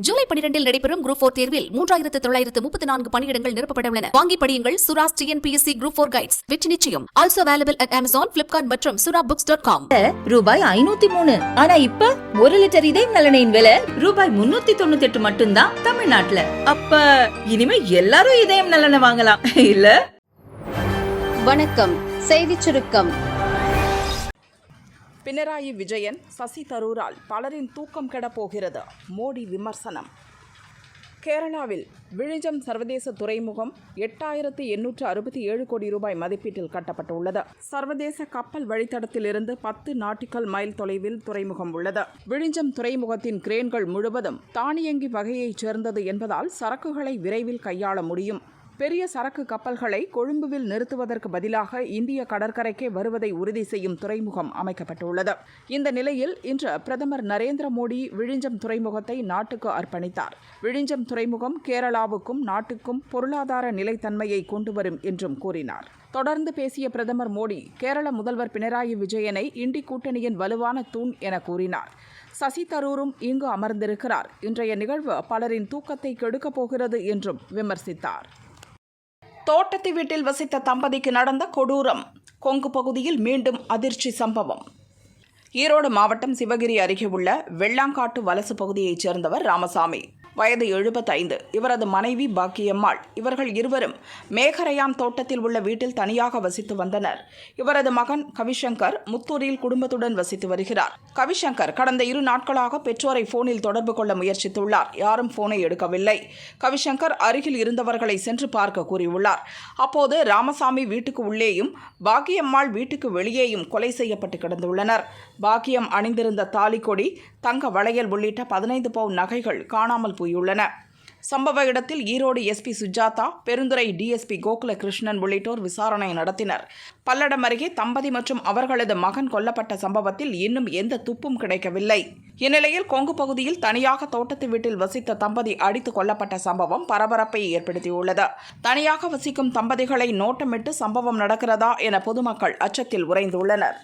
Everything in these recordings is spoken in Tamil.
ஜூலை 12 நடைபெறும் குரூப் 4 தேர்வில் 3934 பணியிடங்கள் நிரப்பப்பட உள்ளன. வாங்கி படியுங்கள். Sura's TNPSC Group 4 Guides. வெற்றி நிச்சயம். Also available at Amazon, Flipkart மற்றும் surabooks.com. ரூபாய் 503. ஆனா இப்ப 1 லிட்டர் இதயம் நலனின் விலை ரூபாய் 398 மட்டும்தான் தமிழ்நாட்டுல. அப்ப இனிமே எல்லாரும் இதயம் நலனை வாங்கலாம் இல்ல? வணக்கம். செய்திச் சுருக்கம். பினராயி விஜயன், சசி தரூரால் பலரின் தூக்கம் கெடப்போகிறது. மோடி விமர்சனம். கேரளாவில் விழிஞ்சம் சர்வதேச துறைமுகம் 8867 கோடி ரூபாய் மதிப்பீட்டில் கட்டப்பட்டுள்ளது. சர்வதேச கப்பல் வழித்தடத்திலிருந்து 10 நாட்டிக்கல் மைல் தொலைவில் துறைமுகம் உள்ளது. விழிஞ்சம் துறைமுகத்தின் கிரேன்கள் முழுவதும் தானியங்கி வகையைச் சேர்ந்தது என்பதால் சரக்குகளை விரைவில் கையாள முடியும். பெரிய சரக்கு கப்பல்களை கொழும்புவில் நிறுத்துவதற்கு பதிலாக இந்திய கடற்கரைக்கே வருவதை உறுதி செய்யும் துறைமுகம் அமைக்கப்பட்டுள்ளது. இந்த நிலையில் இன்று பிரதமர் நரேந்திர மோடி விழிஞ்சம் துறைமுகத்தை நாட்டுக்கு அர்ப்பணித்தார். விழிஞ்சம் துறைமுகம் கேரளாவுக்கும் நாட்டுக்கும் பொருளாதார நிலைத்தன்மையை கொண்டு வரும் என்றும் கூறினார். தொடர்ந்து பேசிய பிரதமர் மோடி கேரள முதல்வர் பினராயி விஜயனை இண்டி கூட்டணியின் வலுவான தூண் என கூறினார். சசி தரூரும் இங்கு அமர்ந்திருக்கிறார். இன்றைய நிகழ்வு பலரின் தூக்கத்தை கெடுக்கப் போகிறது என்றும் விமர்சித்தார். தோட்டத்து வீட்டில் வசித்த தம்பதிக்கு நடந்த கொடூரம். கொங்கு பகுதியில் மீண்டும் அதிர்ச்சி சம்பவம். ஈரோடு மாவட்டம் சிவகிரி அருகே உள்ள வெள்ளாங்காட்டு வலசு பகுதியைச் சேர்ந்தவர் ராமசாமி. வயது 75. இவரது மனைவி பாக்கியம்மாள். இவர்கள் இருவரும் மேகரையான் தோட்டத்தில் உள்ள வீட்டில் தனியாக வசித்து வந்தனர். இவரது மகன் கவிசங்கர் முத்தூரில் குடும்பத்துடன் வசித்து வருகிறார். கவிசங்கர் கடந்த 2 நாட்களாக பெற்றோரை போனில் தொடர்பு கொள்ள முயற்சித்துள்ளார். யாரும் போனை எடுக்கவில்லை. கவிசங்கர் அருகில் இருந்தவர்களை சென்று பார்க்க கூறியுள்ளார். அப்போது ராமசாமி வீட்டுக்கு உள்ளேயும் பாக்கியம்மாள் வீட்டுக்கு வெளியேயும் கொலை செய்யப்பட்டு கிடந்துள்ளனர். பாக்கியம் அணிந்திருந்த தாலிக்கொடி, தங்க வளையல் உள்ளிட்ட 15 பவுன் நகைகள் காணாமல் போயுள்ளன. சம்பவ இடத்தில் ஈரோடு SP சுஜாதா, பெருந்துறை DSP கோகுல கிருஷ்ணன் உள்ளிட்டோர் விசாரணை நடத்தினர். பல்லடம் அருகே தம்பதி மற்றும் அவர்களது மகன் கொல்லப்பட்ட சம்பவத்தில் இன்னும் எந்த துப்பும் கிடைக்கவில்லை. இந்நிலையில் கொங்கு பகுதியில் தனியாக தோட்டத்து வீட்டில் வசித்த தம்பதி அடித்து கொல்லப்பட்ட சம்பவம் பரபரப்பை ஏற்படுத்தியுள்ளது. தனியாக வசிக்கும் தம்பதிகளை நோட்டமிட்டு சம்பவம் நடக்கிறதா என பொதுமக்கள் அச்சத்தில் உறைந்துள்ளனர்.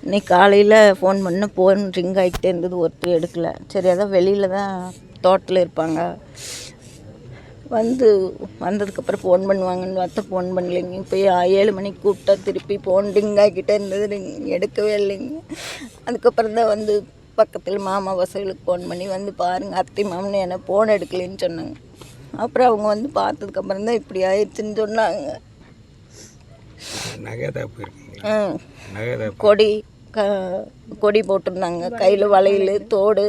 இன்னைக்கு காலையில் ஃபோன் பண்ண ஃபோன் ரிங் ஆகிட்டே இருந்தது, ஒருத்தர் எடுக்கலை. சரி, அதான் வெளியில் தான் தோட்டத்தில் இருப்பாங்க, வந்ததுக்கப்புறம் ஃபோன் பண்ணுவாங்கன்னு பார்த்தா ஃபோன் பண்ணலைங்க. இப்போ 7 மணிக்கு கூப்பிட்டா திருப்பி ஃபோன் ரிங் ஆகிக்கிட்டே இருந்தது, எடுக்கவே இல்லைங்க. அதுக்கப்புறம் தான் பக்கத்தில் மாமா பசங்களுக்கு ஃபோன் பண்ணி பாருங்கள் அத்தை மாமனு என்ன ஃபோன் எடுக்கலைன்னு சொன்னாங்க. அப்புறம் அவங்க பார்த்ததுக்கப்புறம் தான் இப்படி ஆயிடுச்சுன்னு சொன்னாங்க. கொடி போட்டிருந்தாங்க, கையில் வளையல், தோடு,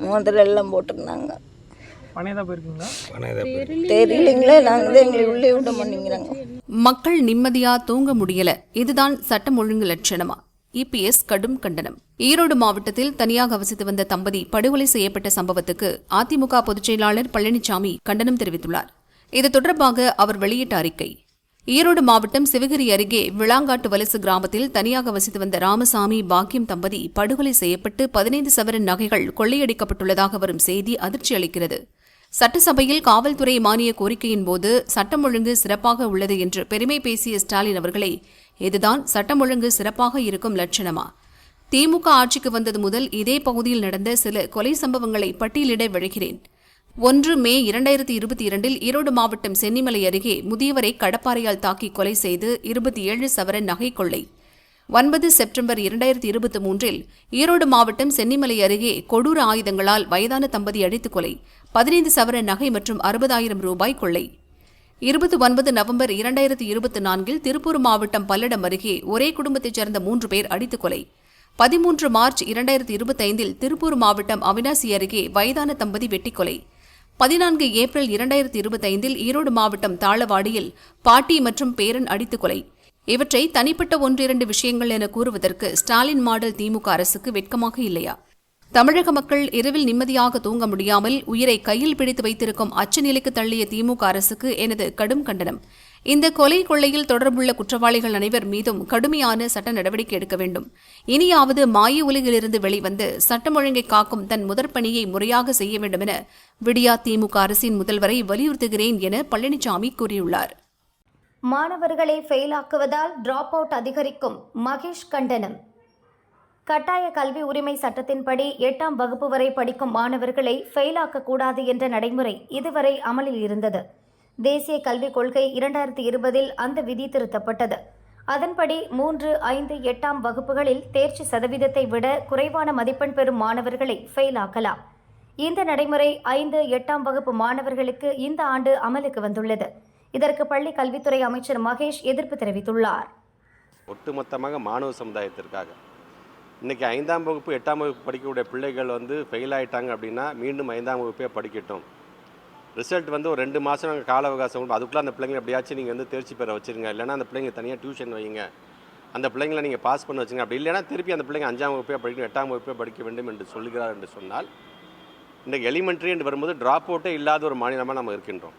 மோதிரம் எல்லாம் போட்டிருந்தாங்க. தெரியலைங்களே, நாங்கள் எங்களை உள்ளே விட மாட்டேங்கிறாங்க. மக்கள் நிம்மதியா தூங்க முடியல. இதுதான் சட்டம் ஒழுங்கு லட்சணமா? EPS கடும் கண்டனம். ஈரோடு மாவட்டத்தில் தனியாக வசித்து வந்த தம்பதி படுகொலை செய்யப்பட்ட சம்பவத்துக்கு அதிமுக பொதுச் செயலாளர் பழனிசாமி கண்டனம் தெரிவித்துள்ளார். இது தொடர்பாக அவர் வெளியிட்ட அறிக்கை. ஈரோடு மாவட்டம் சிவகிரி அருகே விளாங்காட்டு வலசு கிராமத்தில் தனியாக வசித்து வந்த ராமசாமி, பாக்கியம் தம்பதி படுகொலை செய்யப்பட்டு 15 சவரன் நகைகள் கொள்ளையடிக்கப்பட்டுள்ளதாக வரும் செய்தி அதிர்ச்சி அளிக்கிறது. சட்டசபையில் காவல்துறை மானிய கோரிக்கையின் போது சட்டம் ஒழுங்கு சிறப்பாக உள்ளது என்று பெருமை பேசிய ஸ்டாலின் அவர்களே, இதுதான் சட்டம் ஒழுங்கு சிறப்பாக இருக்கும் லட்சணமா? திமுக ஆட்சிக்கு வந்தது முதல் இதே பகுதியில் நடந்த சில கொலை சம்பவங்களை பட்டியலிட விழைகிறேன். 1 மே 2022 ஈரோடு மாவட்டம் சென்னிமலை அருகே முதியவரை கடப்பாறையால் தாக்கி கொலை செய்து 27 சவரன் நகை கொள்ளை. 9 செப்டம்பர் 2023 ஈரோடு மாவட்டம் சென்னிமலை அருகே கொடூர ஆயுதங்களால் வயதான தம்பதி அடித்துக் கொலை, 15 சவரன் நகை மற்றும் 60,000 ரூபாய் கொள்ளை. 29 நவம்பர் 2024 திருப்பூர் மாவட்டம் பல்லடம் அருகே ஒரே குடும்பத்தைச் சேர்ந்த 3 பேர் அடித்துக் கொலை. 13 மார்ச் 2025 திருப்பூர் மாவட்டம் அவினாசி அருகே வயதான தம்பதி வெட்டிக் கொலை. 14 ஏப்ரல் 2025 ஈரோடு மாவட்டம் தாளவாடியில் பாட்டி மற்றும் பேரன் அடித்துக் கொலை. இவற்றை தனிப்பட்ட ஒன்றிரண்டு விஷயங்கள் என கூறுவதற்கு ஸ்டாலின் மாடல் திமுக அரசுக்கு வெட்கமாக இல்லையா? தமிழக மக்கள் இரவில் நிம்மதியாக தூங்க முடியாமல் உயிரை கையில் பிடித்து வைத்திருக்கும் அச்சு நிலைக்கு தள்ளிய திமுக அரசுக்கு எனது கடும் கண்டனம். இந்த கொலை கொள்ளையில் தொடர்புள்ள குற்றவாளிகள் அனைவர் மீதும் கடுமையான சட்ட நடவடிக்கை எடுக்க வேண்டும். இனியாவது மாய உலகிலிருந்து வெளிவந்து சட்டம் ஒழுங்கை காக்கும் தன் முதற்பணியை முறையாக செய்ய வேண்டும் என விடியா திமுக அரசின் முதல்வரை வலியுறுத்துகிறேன் என பழனிசாமி கூறியுள்ளார். மாணவர்களை ஃபெயிலாக்குவதால் டிராப் அவுட் அதிகரிக்கும், மகேஷ் கண்டனம். கட்டாய கல்வி உரிமை சட்டத்தின்படி 8ஆம் வகுப்பு வரை படிக்கும் மாணவர்களை ஃபெயிலாக்கக்கூடாது என்ற நடைமுறை இதுவரை அமலில் இருந்தது. தேசிய கல்விக் கொள்கை 2020 அந்த விதி திருத்தப்பட்டது. அதன்படி 3, 5, 8ஆம் வகுப்புகளில் தேர்ச்சி சதவீதத்தை விட குறைவான மதிப்பெண் பெறும் மாணவர்களை ஃபெயிலாக்கலாம். இந்த நடைமுறை 5, 8ஆம் வகுப்பு மாணவர்களுக்கு இந்த ஆண்டு அமலுக்கு வந்துள்ளது. இதற்கு பள்ளி கல்வித்துறை அமைச்சர் மகேஷ் எதிர்ப்பு தெரிவித்துள்ளார். ஒட்டுமொத்தமாக மாணவ சமுதாயத்திற்காக இன்றைக்கி 5ஆம் வகுப்பு 8ஆம் வகுப்பு படிக்கக்கூடிய பிள்ளைகள் ஃபெயில் ஆகிட்டாங்க அப்படின்னா மீண்டும் 5ஆம் வகுப்பே படிக்கட்டும். ரிசல்ட் ஒரு 2 மாதம் நாங்கள் கால அவகாசம், அதுக்குள்ளே அந்த பிள்ளைங்களை எப்படியாச்சும் நீங்கள் தேர்ச்சி பெற வச்சுருங்க, இல்லைனா அந்த பிள்ளைங்க தனியாக டியூஷன் வைங்க, அந்த பிள்ளைங்களை நீங்கள் பாஸ் பண்ண வச்சுங்க. அப்படி இல்லைனா திருப்பி அந்த பிள்ளைங்க 5ஆம் வகுப்பே படிக்கணும், 8ஆம் வகுப்பே படிக்க வேண்டும் என்று சொல்லுகிறார் என்று சொன்னால், இன்றைக்கு எலிமெண்ட்ரி என்று வரும்போது ட்ராப் அவுட்டே இல்லாத ஒரு மாநிலமாக நம்ம இருக்கின்றோம்.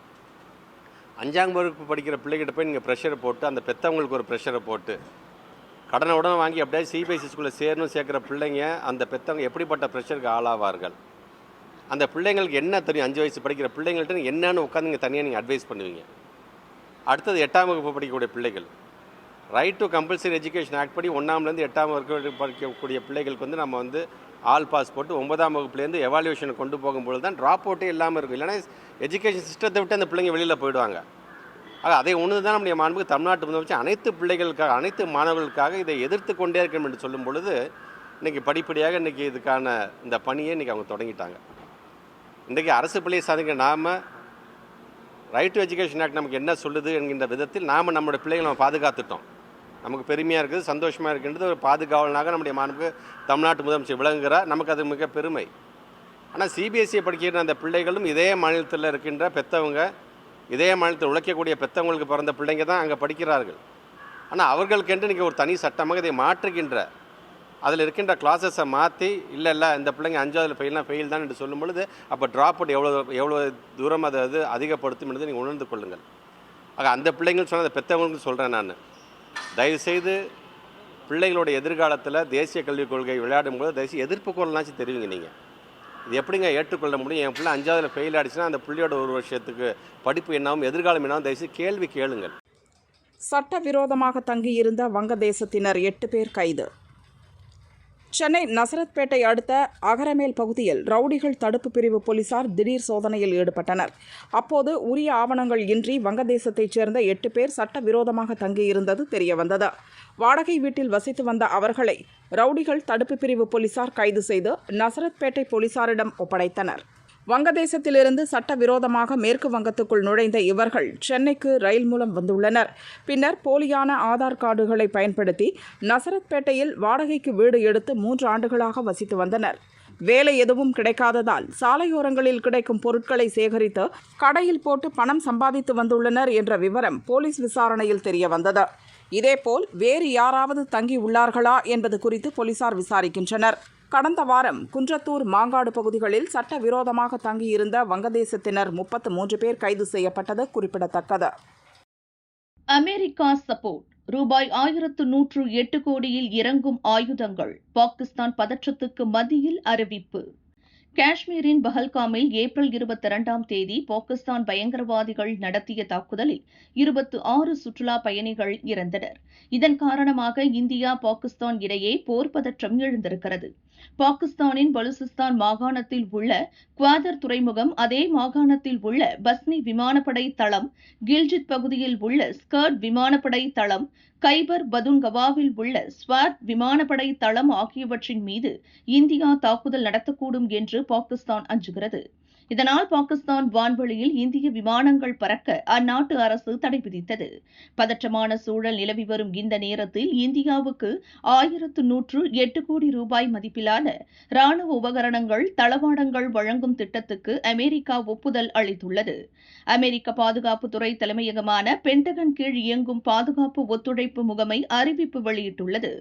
5ஆம் வகுப்பு படிக்கிற பிள்ளைகிட்ட போய் நீங்கள் ப்ரெஷரை போட்டு, அந்த பெற்றவங்களுக்கு ஒரு ப்ரெஷரை போட்டு கடனை உடனே வாங்கி அப்படியே சிபிஎஸ்சி ஸ்கூலில் சேர்க்கிற பிள்ளைங்க அந்த பெற்றவங்க எப்படிப்பட்ட ப்ரெஷருக்கு ஆளாவார்கள்? அந்த பிள்ளைங்களுக்கு என்ன தெரியும்? 5 வயசு படிக்கிற பிள்ளைங்கள்ட்ட என்னன்னு உட்காந்து நீங்கள் தனியாக நீங்கள் அட்வைஸ் பண்ணுவீங்க. அடுத்தது 8ஆம் வகுப்பு படிக்கக்கூடிய பிள்ளைகள், right to compulsory education act படி 1ஆம்லேருந்து 8ஆம் வகுப்பு படிக்கக்கூடிய பிள்ளைகளுக்கு நம்ம ஆல் பாஸ் போட்டு 9ஆம் வகுப்புலேருந்து எவாலுவேஷனை கொண்டு போகும்போது தான் ட்ராப் அவுட்டே இல்லாமல் இருக்கும். இல்லைனா எஜுகேஷன் சிஸ்டத்தை விட்டு அந்த பிள்ளைங்க வெளியில் போயிடுவாங்க. ஆக அதை ஒன்று தான் நம்முடைய மாண்புக்கு தமிழ்நாட்டு முதலமைச்சர் அனைத்து பிள்ளைகளுக்காக, அனைத்து மாணவர்களுக்காக இதை எதிர்த்து கொண்டே இருக்கணும் என்று சொல்லும் பொழுது இன்றைக்கி படிப்படியாக இதுக்கான இந்த பணியை இன்றைக்கி அவங்க தொடங்கிட்டாங்க. இன்றைக்கி அரசு பள்ளியை சாதிக்க நாம் ரைட் டு எஜுகேஷன் ஆக்ட் நமக்கு என்ன சொல்லுது என்கின்ற விதத்தில் நாம் நம்மளுடைய பிள்ளைகளை நம்ம பாதுகாத்துட்டோம். நமக்கு பெருமையாக இருக்குது, சந்தோஷமாக இருக்கின்றது. ஒரு பாதுகாவலனாக நம்முடைய மாண்புக்கு தமிழ்நாட்டு முதலமைச்சர் விளங்குகிறார். நமக்கு அது மிக பெருமை. ஆனால் சிபிஎஸ்சியை படிக்கிற அந்த பிள்ளைகளும் இதே மாநிலத்தில் இருக்கின்ற பெற்றவங்க, இதே மாநிலத்தில் உழைக்கக்கூடிய பெற்றவங்களுக்கு பிறந்த பிள்ளைங்க தான் அங்கே படிக்கிறார்கள். ஆனால் அவர்களுக்கென்று இன்றைக்கி ஒரு தனி சட்டமாக இதை மாற்றுகின்ற, அதில் இருக்கின்ற கிளாஸஸை மாற்றி இல்லை இந்த பிள்ளைங்க 5ஆவதுல ஃபெயில் தான் என்று சொல்லும் பொழுது அப்போ ட்ராப் அவுட் எவ்வளோ தூரம் அதை அதிகப்படுத்தும் என்பதை நீங்கள் உணர்ந்து கொள்ளுங்கள். ஆக அந்த பிள்ளைங்கள் சொன்ன அந்த பெற்றவங்களுக்கு சொல்கிறேன் நான், தயவுசெய்து பிள்ளைகளோட எதிர்காலத்தில் தேசிய கல்விக் கொள்கை விளையாடும்போது தயவுசெய்து எதிர்ப்பு குரல்னாச்சும் தெரிவிங்க. நீங்கள் இது எப்படிங்க ஏற்றுக்கொள்ள முடியும்? என் பிள்ளை 5ஆவதுல ஃபெயில் ஆகிடுச்சுன்னா அந்த பிள்ளையோட ஒரு வருஷத்துக்கு படிப்பு என்னாகும், எதிர்காலம் என்னாகும், தயவுசெய்து கேள்வி கேளுங்கள். சட்டவிரோதமாக தங்கியிருந்த வங்கதேசத்தினர் 8 பேர் கைது. சென்னை நசரத்பேட்டை அடுத்த அகரமேல் பகுதியில் ரவுடிகள் தடுப்பு பிரிவு போலீசார் திடீர் சோதனையில் ஈடுபட்டனர். அப்போது உரிய ஆவணங்கள் இன்றி வங்கதேசத்தைச் சேர்ந்த 8 பேர் சட்டவிரோதமாக தங்கியிருந்தது தெரியவந்தது. வாடகை வீட்டில் வசித்து வந்த அவர்களை ரவுடிகள் தடுப்பு பிரிவு போலீசார் கைது செய்து நசரத்பேட்டை போலீசாரிடம் ஒப்படைத்தனர். வங்கதேசத்திலிருந்து சட்டவிரோதமாக மேற்கு வங்கத்துக்குள் நுழைந்த இவர்கள் சென்னைக்கு ரயில் மூலம் வந்துள்ளனர். பின்னர் போலியான ஆதார் கார்டுகளை பயன்படுத்தி நசரத்பேட்டையில் வாடகைக்கு வீடு எடுத்து 3 ஆண்டுகளாக வசித்து வந்தனர். வேலை எதுவும் கிடைக்காததால் சாலையோரங்களில் கிடைக்கும் பொருட்களை சேகரித்து கடையில் போட்டு பணம் சம்பாதித்து வந்துள்ளனர் என்ற விவரம் போலீஸ் விசாரணையில் தெரியவந்தது. இதேபோல் வேறு யாராவது தங்கி உள்ளார்களா என்பது குறித்து போலீசார் விசாரிக்கின்றனர். கடந்த வாரம் குன்றத்தூர், மாங்காடு பகுதிகளில் சட்டவிரோதமாக தங்கியிருந்த வங்கதேசத்தினர் 33 பேர் கைது செய்யப்பட்டது குறிப்பிடத்தக்கது. அமெரிக்கா சப்போர்ட் ரூபாய் 1108 கோடியில் இறங்கும் ஆயுதங்கள், பாகிஸ்தான் பதற்றத்துக்கு மத்தியில் அறிவிப்பு. காஷ்மீரின் பஹல்காமில் ஏப்ரல் 22ஆம் தேதி பாகிஸ்தான் பயங்கரவாதிகள் நடத்திய தாக்குதலில் 26 சுற்றுலா பயணிகள் இறந்தனர். இதன் காரணமாக இந்தியா, பாகிஸ்தான் இடையே போர் பதற்றம் எழுந்திருக்கிறது. பாகிஸ்தானின் பலுசிஸ்தான் மாகாணத்தில் உள்ள குவாதர் துறைமுகம், அதே மாகாணத்தில் உள்ள பஸ்னி விமானப்படை தளம், கில்ஜித் பகுதியில் உள்ள ஸ்கர்ட் விமானப்படை தளம், கைபர் பதுன்கவாவில் உள்ள ஸ்வாட் விமானப்படை தளம் ஆகியவற்றின் மீது இந்தியா தாக்குதல் நடத்தக்கூடும் என்று பாகிஸ்தான் அஞ்சுகிறது. இதனால் பாகிஸ்தான் வான்வெளியில் இந்திய விமானங்கள் பறக்க அந்நாட்டு அரசு தடை விதித்தது. பதற்றமான சூழல் நிலவி வரும் இந்த நேரத்தில் இந்தியாவுக்கு 1108 கோடி ரூபாய் மதிப்பிலான ராணுவ உபகரணங்கள், தளவாடங்கள் வழங்கும் திட்டத்துக்கு அமெரிக்கா ஒப்புதல் அளித்துள்ளது. அமெரிக்க பாதுகாப்புத்துறை தலைமையகமான பென்டகன் கீழ் இயங்கும் பாதுகாப்பு ஒத்துழைப்பு முகமை அறிவிப்பு வெளியிட்டுள்ளது.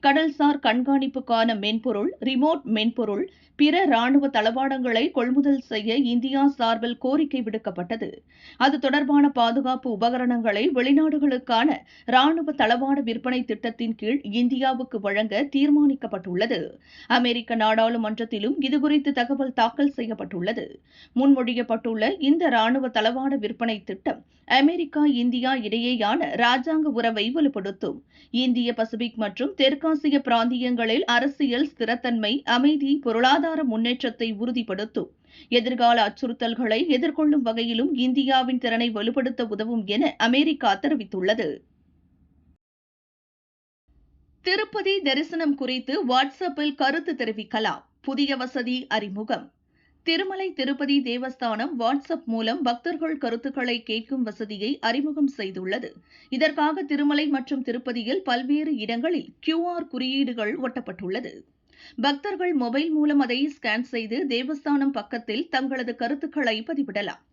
கடல்சார் கண்காணிப்புக்கான மென்பொருள், ரிமோட் மென்பொருள், பிற ராணுவ தளவாடங்களை கொள்முதல் செய்ய இந்தியா சார்பில் கோரிக்கை விடுக்கப்பட்டது. அது தொடர்பான பாதுகாப்பு உபகரணங்களை வெளிநாடுகளுக்கான ராணுவ தளவாட விற்பனை திட்டத்தின் கீழ் இந்தியாவுக்கு வழங்க தீர்மானிக்கப்பட்டுள்ளது. அமெரிக்க நாடாளுமன்றத்திலும் இதுகுறித்து தகவல் தாக்கல் செய்யப்பட்டுள்ளது. முன்மொழியப்பட்டுள்ள இந்த ராணுவ தளவாட விற்பனை திட்டம் அமெரிக்கா, இந்தியா இடையேயான ராஜாங்க உறவை வலுப்படுத்தும். இந்திய பசிபிக் மற்றும் தெற்காசிய பிராந்தியங்களில் அரசியல் ஸ்திரத்தன்மை, அமைதி, பொருளாதார முன்னேற்றத்தை உறுதிப்படுத்தும். எதிர்கால அச்சுறுத்தல்களை எதிர்கொள்ளும் வகையிலும் இந்தியாவின் திறனை வலுப்படுத்த உதவும் என அமெரிக்கா தெரிவித்துள்ளது. திருப்பதி தரிசனம் குறித்து வாட்ஸ்அப்பில் கருத்து தெரிவிக்கலாம். புதிய வசதி அறிமுகம். திருமலை திருப்பதி தேவஸ்தானம் வாட்ஸ்அப் மூலம் பக்தர்கள் கருத்துக்களை கேட்கும் வசதியை அறிமுகம் செய்துள்ளது. இதற்காக திருமலை மற்றும் திருப்பதியில் பல்வேறு இடங்களில் QR குறியீடுகள் ஒட்டப்பட்டுள்ளது. பக்தர்கள் மொபைல் மூலம் அதை ஸ்கேன் செய்து தேவஸ்தானம் பக்கத்தில் தங்களது கருத்துக்களை பதிவிடலாம்.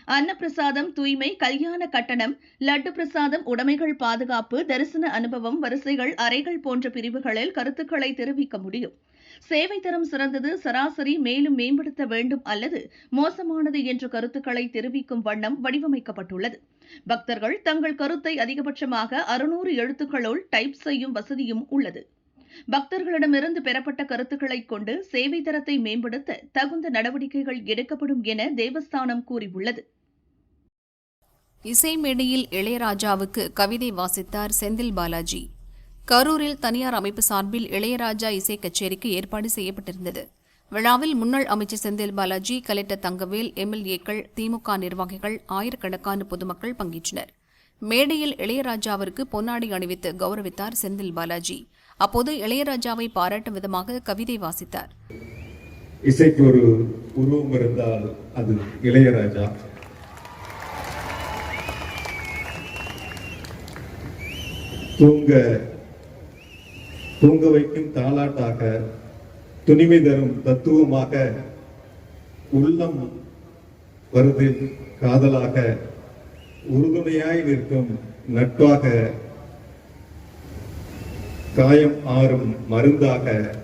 அன்னப்பிரசாதம், தூய்மை, கல்யாண கட்டணம், லட்டு பிரசாதம், உடைமைகள் பாதுகாப்பு, தரிசன அனுபவம், வரிசைகள், அறைகள் போன்ற பிரிவுகளில் கருத்துக்களை தெரிவிக்க முடியும். சேவை தரம் சிறந்தது, சராசரி, மேலும் மேம்படுத்த வேண்டும் அல்லது மோசமானது என்ற கருத்துக்களை தெரிவிக்கும் வண்ணம் வடிவமைக்கப்பட்டுள்ளது. பக்தர்கள் தங்கள் கருத்தை அதிகபட்சமாக 600 எழுத்துக்களுள் டைப் செய்யும் வசதியும் உள்ளது. பக்தர்களிடமிருந்து பெறப்பட்ட கருத்துக்களைக் கொண்டு சேவை தரத்தை மேம்படுத்த தகுந்த நடவடிக்கைகள் எடுக்கப்படும் என தேவஸ்தானம் கூறியுள்ளது. இசை மேடையில் இளையராஜாவுக்கு கவிதை வாசித்தார் செந்தில் பாலாஜி. கரூரில் தனியார் அமைப்பு சார்பில் இளையராஜா இசை கச்சேரிக்கு ஏற்பாடு செய்யப்பட்டிருந்தது. விழாவில் முன்னாள் அமைச்சர் செந்தில் பாலாஜி, கலெக்டர் தங்கவேல், MLA-க்கள், திமுக நிர்வாகிகள், ஆயிரக்கணக்கான பொதுமக்கள் பங்கேற்றனர். மேடையில் இளையராஜாவிற்கு பொன்னாடை அணிவித்து கௌரவித்தார் செந்தில் பாலாஜி. அப்போது இளையராஜாவை பாராட்டும் விதமாக கவிதை வாசித்தார். இசைக்கு ஒரு உருவம் இருந்தால் அது இளையராஜா. தூங்க வைக்கும் தாலாட்டாக, துணிமை தரும் தத்துவமாக, உள்ளம் வருதில் காதலாக, உறுதுணையாய் நிற்கும் நட்பாக, காயம் ஆறும் மருந்தாக,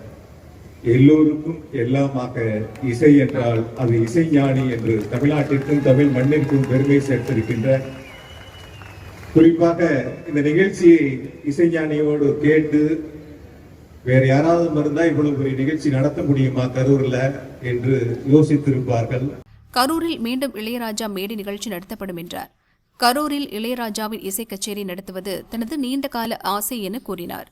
எல்லோருக்கும் எல்லாமாக இசை என்றால் அது இசைஞானி என்று தமிழ்நாட்டிற்கும் தமிழ் மண்ணிற்கும் பெருமை சேர்த்திருக்கின்ற, குறிப்பாக இந்த நிகழ்ச்சியை இசைஞானியோடு கேட்டு வேற யாராவது மருந்தா இவ்வளவு பெரிய நிகழ்ச்சி நடத்த முடியுமா கரூர்ல என்று யோசித்திருப்பார்கள். கரூரில் மீண்டும் இளையராஜா மேடை நிகழ்ச்சி நடத்தப்படும் என்றார். கரூரில் இளையராஜாவின் இசை கச்சேரி நடத்துவது தனது நீண்டகால ஆசை என கூறினார்.